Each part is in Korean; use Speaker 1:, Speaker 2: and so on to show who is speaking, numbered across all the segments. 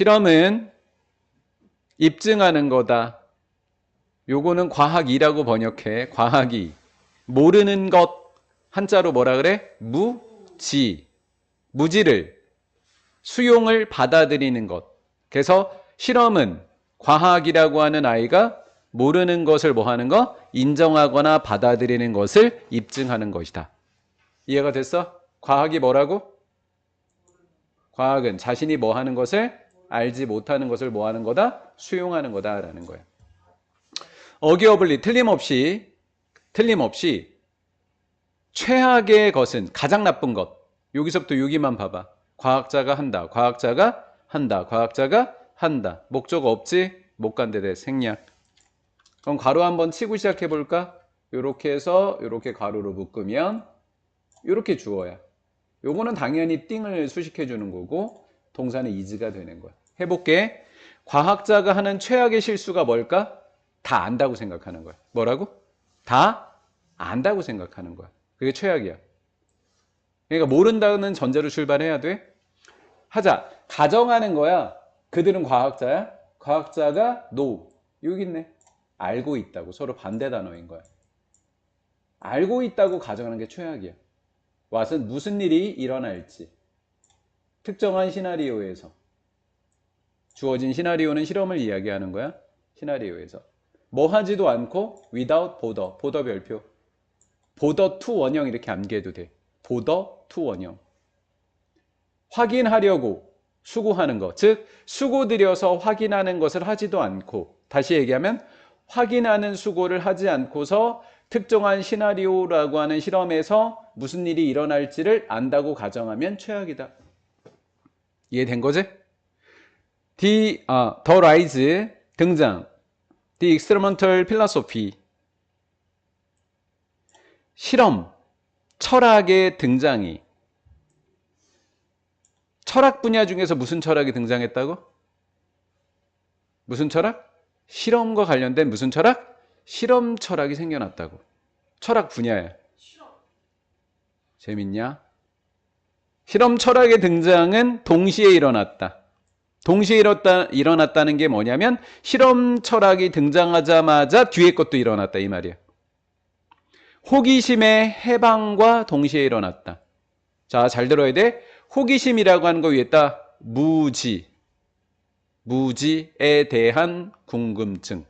Speaker 1: 실험은 입증하는 거다. 요거는 과학이라고 번역해. 과학이. 모르는 것 한자로 뭐라 그래? 무지. 무지를 수용을 받아들이는 것. 그래서 실험은 과학이라고 하는 아이가 모르는 것을 뭐 하는 거? 인정하거나 받아들이는 것을 입증하는 것이다. 이해가 됐어? 과학이 뭐라고? 과학은 자신이 뭐 하는 것을 알지 못하는 것을 뭐 하는 거다? 수용하는 거다라는 거야. 어기어블리 틀림없이 최악의 것은 가장 나쁜 것. 여기서부터 여기만 봐봐. 과학자가 한다. 과학자가 한다. 과학자가 한다. 목적 없지? 못 간대대 생략. 그럼 가로 한번 치고 시작해 볼까? 요렇게 해서 요렇게 가로로 묶으면 요렇게 주어야. 요거는 당연히 띵을 수식해 주는 거고 동사는 is가 되는 거야. 해볼게. 과학자가 하는 최악의 실수가 뭘까? 다 안다고 생각하는 거야. 뭐라고? 다 안다고 생각하는 거야. 그게 최악이야. 그러니까 모른다는 전제로 출발해야 돼. 하자. 가정하는 거야. 그들은 과학자야. 과학자가 no. 여기 있네. 알고 있다고. 서로 반대 단어인 거야. 알고 있다고 가정하는 게 최악이야. 왓은 무슨 일이 일어날지. 특정한 시나리오에서. 주어진 시나리오는 실험을 이야기하는 거야. 시나리오에서. 뭐 하지도 않고 without border. border 별표. border to 원형 이렇게 암기해도 돼. border to 원형. 확인하려고 수고하는 것. 즉 수고 들여서 확인하는 것을 하지도 않고 다시 얘기하면 확인하는 수고를 하지 않고서 특정한 시나리오라고 하는 실험에서 무슨 일이 일어날지를 안다고 가정하면 최악이다. 이해된 거지? The rise 등장. The experimental philosophy 실험, 철학의 등장이 철학 분야 중에서 무슨 철학이 등장했다고? 무슨 철학? 실험과 관련된 무슨 철학? 실험 철학이 생겨났다고. 철학 분야야. 재밌냐? 실험 철학의 등장은 동시에 일어났다. 동시에 일어났다는 게 뭐냐면 실험 철학이 등장하자마자 뒤에 것도 일어났다 이 말이야. 호기심의 해방과 동시에 일어났다. 자, 잘 들어야 돼. 호기심이라고 하는 거 위에다 무지에 대한 궁금증.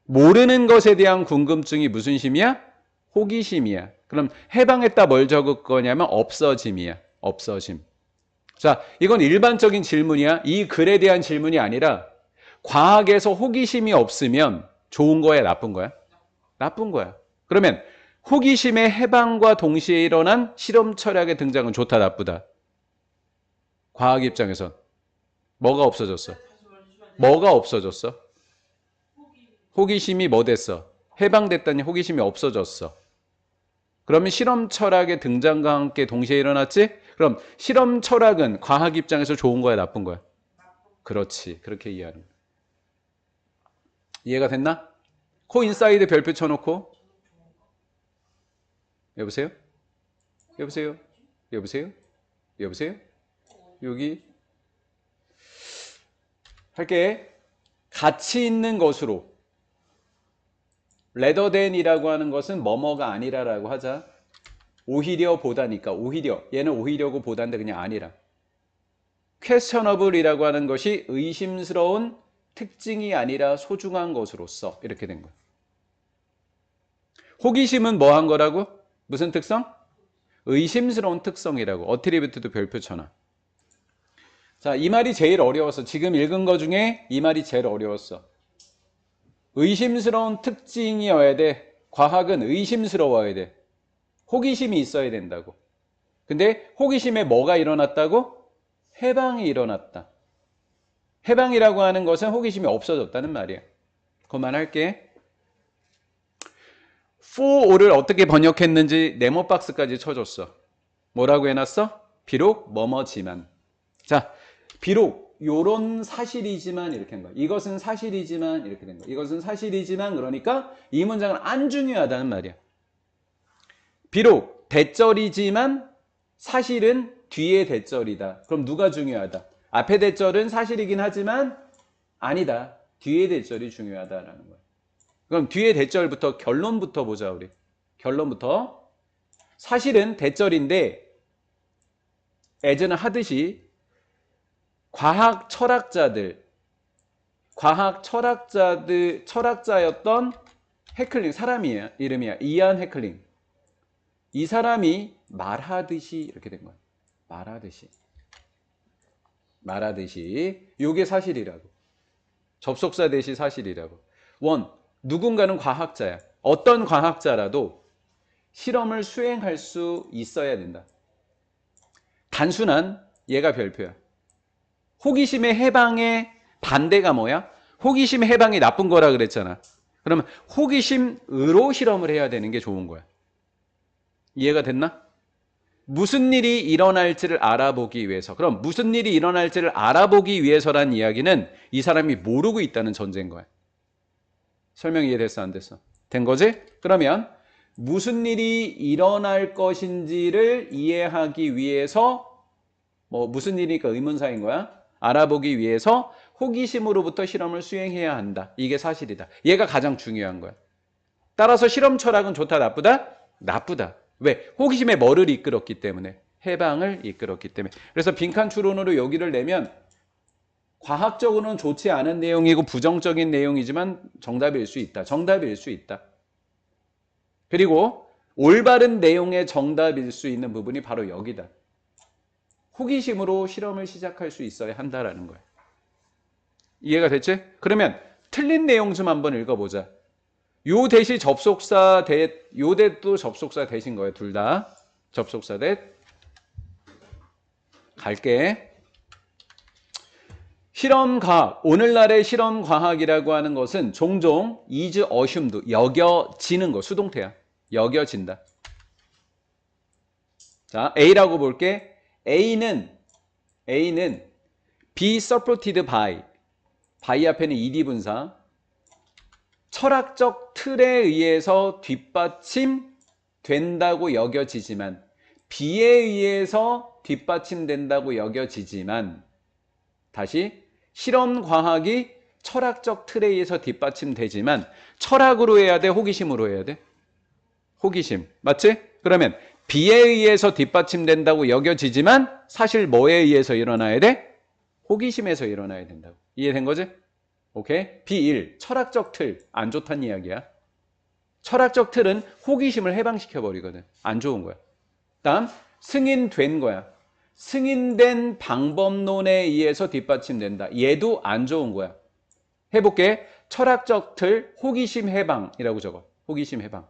Speaker 1: 모르는 것에 대한 궁금증이 무슨 심이야? 호기심이야. 그럼 해방했다 뭘 적을 거냐면 없어짐이야. 없어짐. 자, 이건 일반적인 질문이야. 이 글에 대한 질문이 아니라 과학에서 호기심이 없으면 좋은 거야, 나쁜 거야? 나쁜 거야. 그러면 호기심의 해방과 동시에 일어난 실험 철학의 등장은 좋다, 나쁘다? 과학 입장에서 뭐가 없어졌어? 뭐가 없어졌어? 호기심이 뭐 됐어? 해방됐다니 호기심이 없어졌어. 그러면 실험 철학의 등장과 함께 동시에 일어났지? 그럼 실험 철학은 과학 입장에서 좋은 거야, 나쁜 거야? 그렇지. 그렇게 이해하는 거야. 이해가 됐나? 코인사이드 별표 쳐놓고 여보세요? 여보세요? 여보세요? 여보세요? 여기 할게. 가치 있는 것으로 rather than이라고 하는 것은 뭐뭐가 아니라라고 하자. 오히려 보다니까 오히려 얘는 오히려고 보다인데 그냥 아니라. questionable이라고 하는 것이 의심스러운 특징이 아니라 소중한 것으로서 이렇게 된 거야. 호기심은 뭐 한 거라고? 무슨 특성? 의심스러운 특성이라고. 어트리뷰트도 별표 쳐놔. 자, 이 말이 제일 어려웠어. 지금 읽은 거 중에 이 말이 제일 어려웠어. 의심스러운 특징이어야 돼. 과학은 의심스러워야 돼. 호기심이 있어야 된다고. 근데 호기심에 뭐가 일어났다고? 해방이 일어났다. 해방이라고 하는 것은 호기심이 없어졌다는 말이야. 그만할게. for or를 어떻게 번역했는지 네모박스까지 쳐줬어. 뭐라고 해놨어? 비록 뭐뭐지만. 자, 비록 요런 사실이지만 이렇게 한 거야. 이것은 사실이지만 이렇게 된 거야. 이것은 사실이지만 그러니까 이 문장은 안 중요하다는 말이야. 비록 대절이지만 사실은 뒤에 대절이다. 그럼 누가 중요하다? 앞에 대절은 사실이긴 하지만 아니다. 뒤에 대절이 중요하다라는 거야. 그럼 뒤에 대절부터 결론부터 보자 우리. 결론부터. 사실은 대절인데 예전에 하듯이 과학 철학자였던 해클링 사람이야. 이름이야. 이안 해클링. 이 사람이 말하듯이 이렇게 된 거야. 말하듯이 요게 사실이라고. 접속사 대시 사실이라고. 원, 누군가는 과학자야. 어떤 과학자라도 실험을 수행할 수 있어야 된다. 단순한 얘가 별표야. 호기심의 해방의 반대가 뭐야? 호기심의 해방이 나쁜 거라 그랬잖아. 그러면 호기심으로 실험을 해야 되는 게 좋은 거야. 이해가 됐나? 무슨 일이 일어날지를 알아보기 위해서. 그럼 무슨 일이 일어날지를 알아보기 위해서란 이야기는 이 사람이 모르고 있다는 전제인 거야. 설명 이해됐어? 안 됐어? 된 거지? 그러면 무슨 일이 일어날 것인지를 이해하기 위해서 무슨 일이니까 의문사인 거야. 알아보기 위해서 호기심으로부터 실험을 수행해야 한다. 이게 사실이다. 얘가 가장 중요한 거야. 따라서 실험 철학은 좋다, 나쁘다? 나쁘다. 왜? 호기심의 뭐를 이끌었기 때문에. 해방을 이끌었기 때문에. 그래서 빈칸 추론으로 여기를 내면 과학적으로는 좋지 않은 내용이고 부정적인 내용이지만 정답일 수 있다. 정답일 수 있다. 그리고 올바른 내용의 정답일 수 있는 부분이 바로 여기다. 호기심으로 실험을 시작할 수 있어야 한다라는 거야. 이해가 됐지? 그러면 틀린 내용 좀 한번 읽어보자. 요 대시 접속사 요 대도 접속사 대신 거예요. 둘 다 접속사 대. 갈게. 실험과학, 오늘날의 실험과학이라고 하는 것은 종종 is assumed, 여겨지는 거, 수동태야. 여겨진다. 자, A라고 볼게. A는 be supported by 앞에는 ed 분사, 철학적 틀에 의해서 뒷받침된다고 여겨지지만, B에 의해서 뒷받침된다고 여겨지지만, 다시 실험과학이 철학적 틀에 의해서 뒷받침되지만 철학으로 해야 돼? 호기심으로 해야 돼? 호기심. 맞지? 그러면 B에 의해서 뒷받침된다고 여겨지지만 사실 뭐에 의해서 일어나야 돼? 호기심에서 일어나야 된다고. 이해된 거지? 오케이? B1. 철학적 틀. 안 좋다는 이야기야. 철학적 틀은 호기심을 해방시켜버리거든. 안 좋은 거야. 다음, 승인된 거야. 승인된 방법론에 의해서 뒷받침된다. 얘도 안 좋은 거야. 해볼게. 철학적 틀, 호기심 해방이라고 적어. 호기심 해방.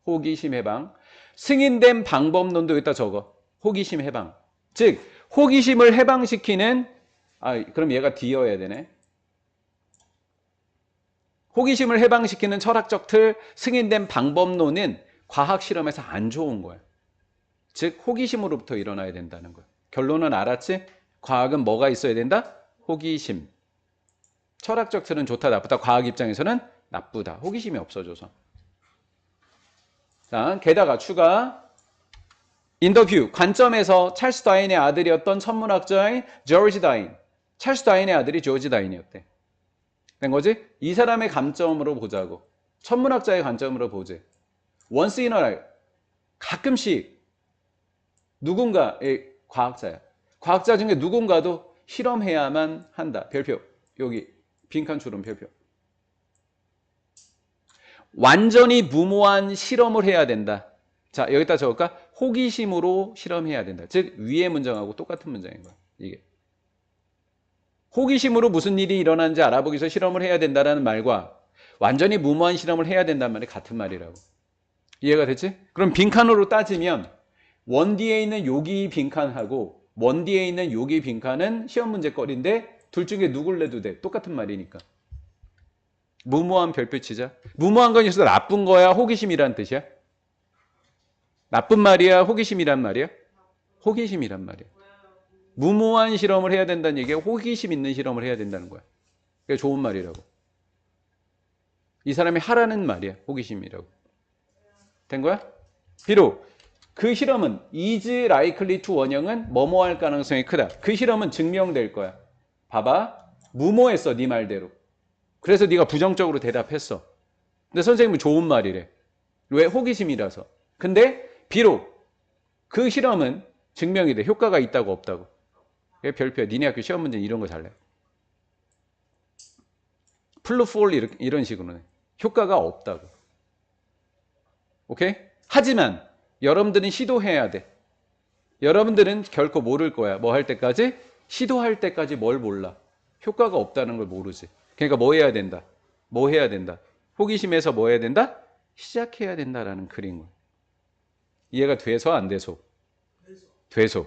Speaker 1: 호기심 해방. 승인된 방법론도 여기다 적어. 호기심 해방. 즉 호기심을 해방시키는 그럼 얘가 D여야 되네. 호기심을 해방시키는 철학적 틀, 승인된 방법론은 과학 실험에서 안 좋은 거야. 즉 호기심으로부터 일어나야 된다는 거야. 결론은 알았지? 과학은 뭐가 있어야 된다? 호기심. 철학적 틀은 좋다 나쁘다. 과학 입장에서는 나쁘다. 호기심이 없어져서. 자, 게다가 추가 인터뷰 관점에서 찰스 다인의 아들이었던 천문학자인 조지 다인. 찰스 다인의 아들이 조지 다인이었대. 된 거지? 이 사람의 관점으로 보자고. 천문학자의 관점으로 보지. once in a while. 가끔씩 누군가의 과학자야. 과학자 중에 누군가도 실험해야만 한다. 별표. 여기 빈칸 추론 별표. 완전히 무모한 실험을 해야 된다. 자, 여기다 적을까? 호기심으로 실험해야 된다. 즉 위의 문장하고 똑같은 문장인 거야. 이게. 호기심으로 무슨 일이 일어나는지 알아보기 위해서 실험을 해야 된다는 말과 완전히 무모한 실험을 해야 된다는 말이 같은 말이라고. 이해가 됐지? 그럼 빈칸으로 따지면 원 뒤에 있는 여기 빈칸하고 원 뒤에 있는 여기 빈칸은 시험 문제거리인데 둘 중에 누굴 내도 돼. 똑같은 말이니까. 무모한 별표 치자. 무모한 건 여기서 나쁜 거야? 호기심이란 뜻이야? 나쁜 말이야? 호기심이란 말이야? 호기심이란 말이야. 무모한 실험을 해야 된다는 얘기야. 호기심 있는 실험을 해야 된다는 거야. 그게 좋은 말이라고. 이 사람이 하라는 말이야. 호기심이라고. 된 거야? 비록 그 실험은 is likely to 원형은 뭐뭐 할 가능성이 크다. 그 실험은 증명될 거야. 봐봐. 무모했어, 네 말대로. 그래서 네가 부정적으로 대답했어. 근데 선생님은 좋은 말이래. 왜? 호기심이라서. 근데 비록 그 실험은 증명이 돼. 효과가 있다고 없다고. 그게 별표야. 니네 학교 시험 문제는 이런 거 잘내. 플루 폴 이런 식으로 해. 효과가 없다고. 오케이? 하지만 여러분들은 시도해야 돼. 여러분들은 결코 모를 거야. 뭐 할 때까지? 시도할 때까지 뭘 몰라. 효과가 없다는 걸 모르지. 그러니까 뭐 해야 된다? 뭐 해야 된다? 호기심에서 뭐 해야 된다? 시작해야 된다라는 그림을. 이해가 돼서 안 돼서? 돼서.